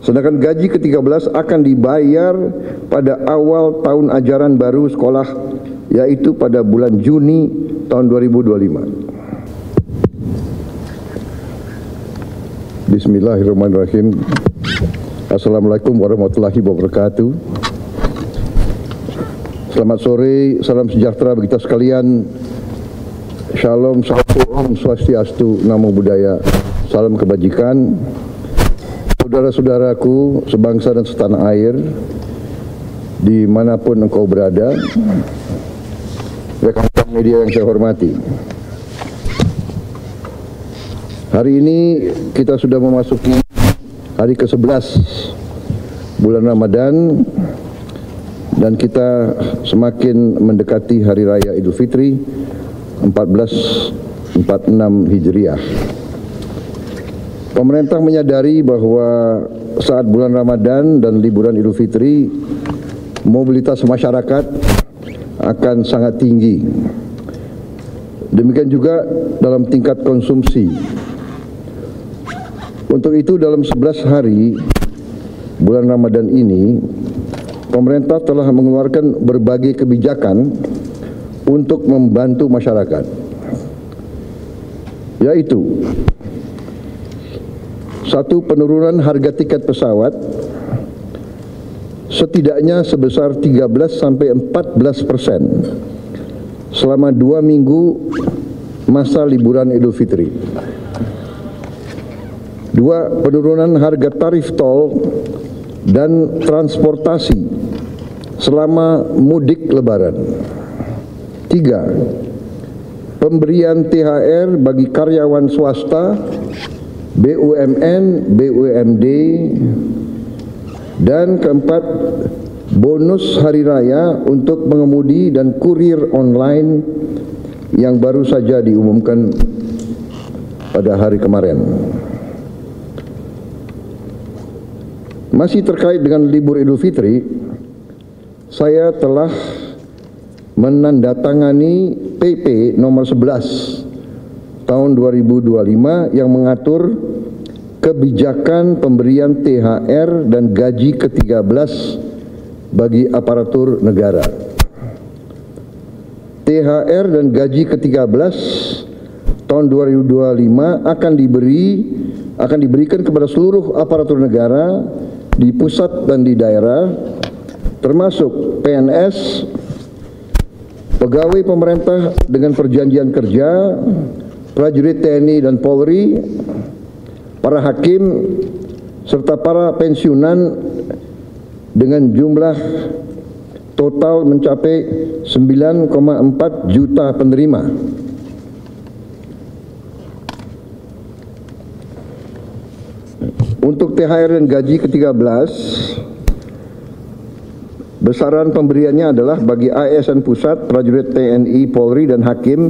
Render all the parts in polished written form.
Sedangkan gaji ke-13 akan dibayar pada awal tahun ajaran baru sekolah, yaitu pada bulan Juni tahun 2025. Bismillahirrahmanirrahim. Assalamualaikum warahmatullahi wabarakatuh. Selamat sore, salam sejahtera bagi kita sekalian. Shalom, Om Swastiastu, Namo Buddhaya, salam kebajikan. Saudara-saudaraku sebangsa dan setanah air, dimanapun engkau berada, rekan-rekan media yang saya hormati. Hari ini kita sudah memasuki hari ke-11 bulan Ramadan, dan kita semakin mendekati Hari Raya Idul Fitri 1446 Hijriah. Pemerintah menyadari bahwa saat bulan Ramadan dan liburan Idul Fitri, mobilitas masyarakat akan sangat tinggi. Demikian juga dalam tingkat konsumsi. Untuk itu dalam 11 hari bulan Ramadan ini, pemerintah telah mengeluarkan berbagai kebijakan untuk membantu masyarakat, yaitu: 1. Penurunan harga tiket pesawat setidaknya sebesar 13-14% selama 2 minggu masa liburan Idul Fitri. 2. Penurunan harga tarif tol dan transportasi selama mudik Lebaran. 3. Pemberian THR bagi karyawan swasta, BUMN, BUMD, dan 4. Bonus hari raya untuk pengemudi dan kurir online yang baru saja diumumkan pada hari kemarin. Masih terkait dengan libur Idul Fitri, saya telah menandatangani PP nomor 11 tahun 2025 yang mengatur kebijakan pemberian THR dan gaji ke-13 bagi aparatur negara. THR dan gaji ke-13 tahun 2025 akan diberikan kepada seluruh aparatur negara di pusat dan di daerah, termasuk PNS, pegawai pemerintah dengan perjanjian kerja, prajurit TNI dan Polri, para hakim, serta para pensiunan dengan jumlah total mencapai 9,4 juta penerima. Untuk THR dan gaji ke-13, besaran pemberiannya adalah bagi ASN pusat, prajurit TNI, Polri, dan hakim,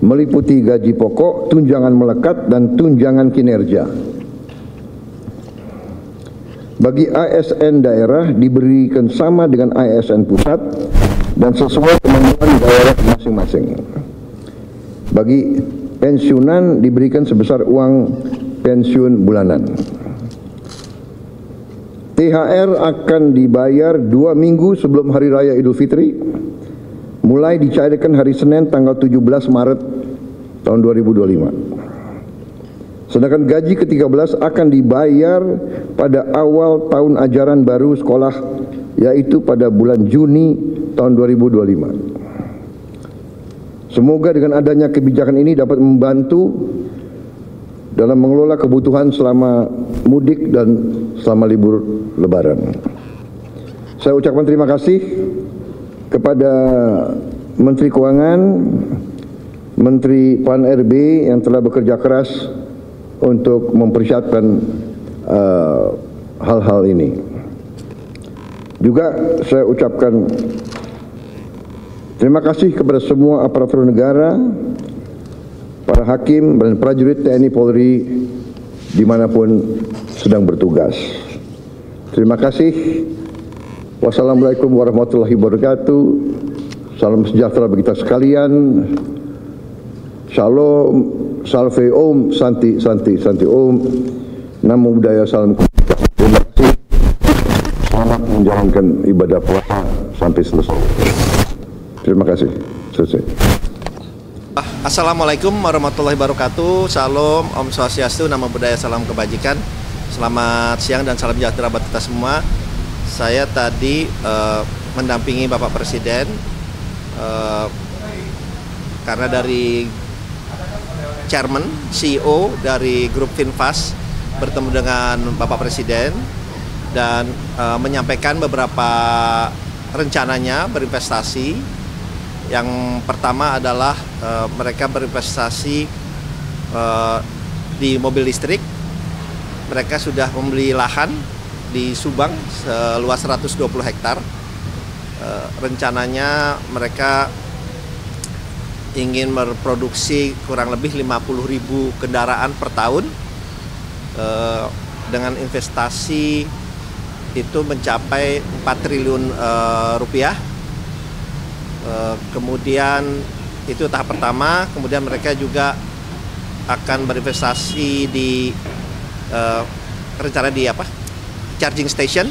meliputi gaji pokok, tunjangan melekat, dan tunjangan kinerja. Bagi ASN daerah diberikan sama dengan ASN pusat dan sesuai kemampuan daerah masing-masing. Bagi pensiunan diberikan sebesar uang pensiun bulanan. THR akan dibayar 2 minggu sebelum Hari Raya Idul Fitri, mulai dicairkan hari Senin tanggal 17 Maret tahun 2025. Sedangkan gaji ke-13 akan dibayar pada awal tahun ajaran baru sekolah, yaitu pada bulan Juni tahun 2025. Semoga dengan adanya kebijakan ini dapat membantu dalam mengelola kebutuhan selama mudik dan selama libur Lebaran. Saya ucapkan terima kasih kepada Menteri Keuangan, Menteri PAN-RB yang telah bekerja keras untuk mempersiapkan hal-hal ini. Juga saya ucapkan terima kasih kepada semua aparatur negara, para hakim dan prajurit TNI Polri dimanapun sedang bertugas. Terima kasih. Wassalamualaikum warahmatullahi wabarakatuh. Salam sejahtera bagi kita sekalian. Shalom, salve om, santi, santi, santi om. Namo Buddhaya, salam kebajikan. dapat menjalankan ibadah puasa sampai selesai. Terima kasih. Selesai. Assalamualaikum warahmatullahi wabarakatuh. Salam, Om Swastiastu, Namo Buddhaya, salam kebajikan. Selamat siang dan salam sejahtera buat kita semua. Saya tadi mendampingi Bapak Presiden karena dari Chairman, CEO dari Grup Finfast bertemu dengan Bapak Presiden dan menyampaikan beberapa rencananya berinvestasi. Yang pertama adalah mereka berinvestasi di mobil listrik. Mereka sudah membeli lahan di Subang seluas 120 hektar. Rencananya mereka ingin memproduksi kurang lebih 50.000 kendaraan per tahun dengan investasi itu mencapai 4 triliun rupiah. Kemudian itu tahap pertama. Kemudian mereka juga akan berinvestasi di rencana di charging station.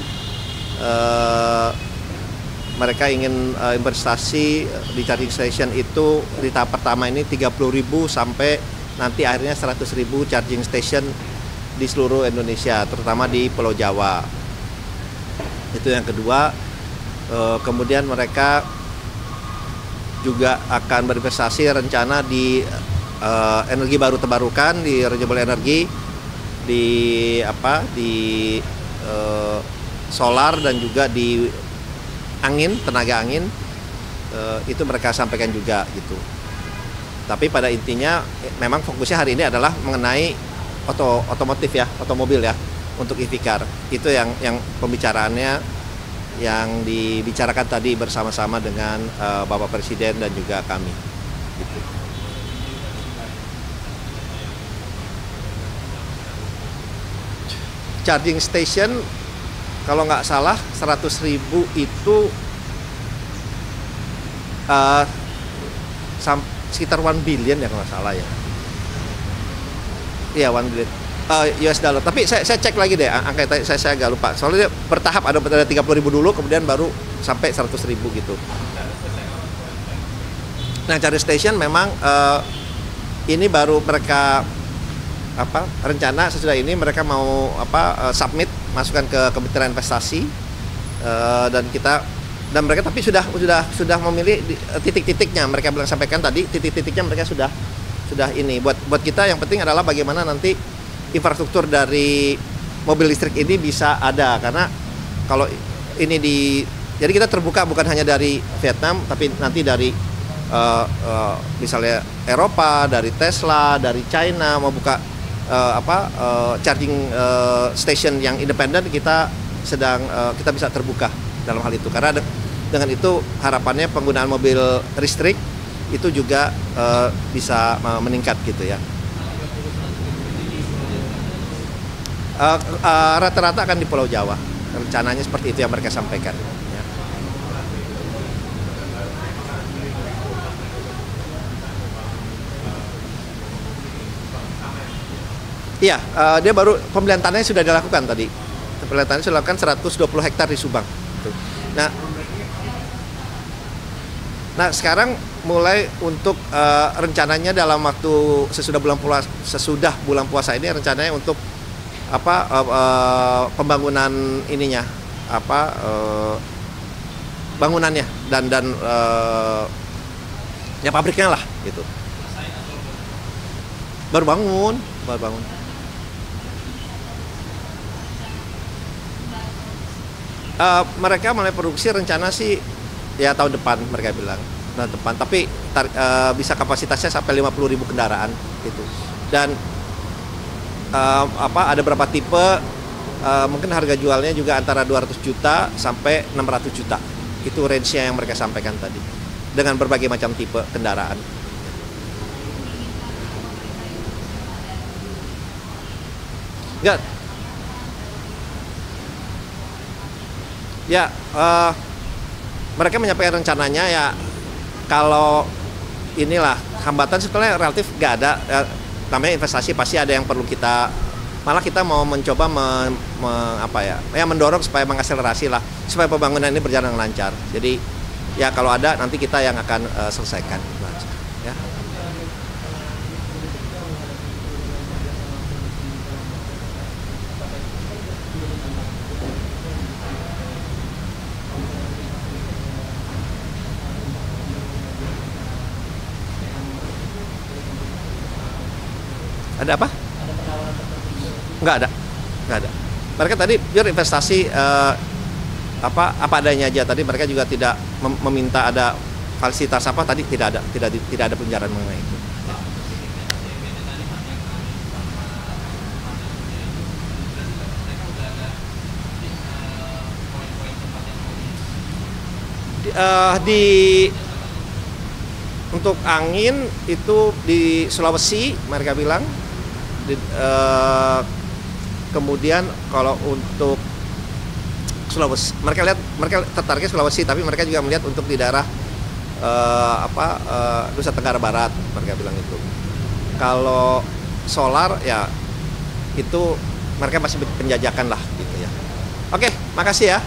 Mereka ingin investasi di charging station itu di tahap pertama ini 30.000 sampai nanti akhirnya 100.000 charging station di seluruh Indonesia, terutama di Pulau Jawa. Itu yang kedua. Kemudian mereka juga akan berinvestasi rencana di energi baru terbarukan, di renewable energy, di solar dan juga di angin, tenaga angin. Itu mereka sampaikan juga gitu. Tapi pada intinya memang fokusnya hari ini adalah mengenai otomotif ya, otomobil ya, untuk EV car. Itu yang pembicaraannya yang dibicarakan tadi bersama-sama dengan Bapak Presiden dan juga kami gitu. Charging station kalau nggak salah 100.000 itu sekitar 1 billion ya kalau nggak salah ya. Iya, 1 billion US dollar. Tapi saya cek lagi deh angka saya agak lupa. Soalnya bertahap ada 30.000 dulu, kemudian baru sampai 100.000 gitu. Nah, charging station memang ini baru mereka rencana sesudah ini mereka mau submit, masukkan ke Kementerian Investasi dan mereka tapi sudah memilih titik-titiknya. Mereka bilang sampaikan tadi titik-titiknya mereka sudah ini. Buat kita yang penting adalah bagaimana nanti infrastruktur dari mobil listrik ini bisa ada, karena kalau ini jadi kita terbuka bukan hanya dari Vietnam tapi nanti dari misalnya Eropa, dari Tesla, dari China mau buka charging station yang independen. Kita bisa terbuka dalam hal itu, karena dengan itu harapannya penggunaan mobil listrik itu juga bisa meningkat gitu ya. Rata-rata akan di Pulau Jawa, rencananya seperti itu yang mereka sampaikan ya. Iya, dia baru pembelian tanahnya sudah dilakukan tadi. Pembelian tanahnya sudah dilakukan 120 hektar di Subang. Nah sekarang mulai untuk rencananya dalam waktu sesudah bulan puasa ini rencananya untuk pembangunan ininya bangunannya dan ya pabriknya lah gitu. Baru bangun. Mereka mulai produksi rencana sih ya tahun depan, mereka bilang tahun depan, tapi bisa kapasitasnya sampai 50.000 kendaraan gitu. Dan ada beberapa tipe, mungkin harga jualnya juga antara 200 juta sampai 600 juta. Itu range-nya yang mereka sampaikan tadi, dengan berbagai macam tipe kendaraan. Mereka menyampaikan rencananya ya, kalau inilah hambatan sebetulnya relatif nggak ada. Namanya investasi pasti ada yang perlu kita Malah kita mau mencoba mendorong supaya mengakselerasi lah, supaya pembangunan ini berjalan lancar. Jadi ya kalau ada nanti kita yang akan selesaikan. Ya. Ada apa? Nggak ada. Mereka tadi pure investasi apa adanya aja. Tadi mereka juga tidak meminta ada fasilitas apa, tadi tidak ada pembicaraan mengenai itu. Untuk angin itu di Sulawesi mereka bilang. Kemudian kalau untuk Sulawesi, mereka tertariknya Sulawesi, tapi mereka juga melihat untuk di daerah Nusa Tenggara Barat, mereka bilang itu. Kalau solar ya itu mereka masih penjajakan lah gitu ya. Oke, makasih ya.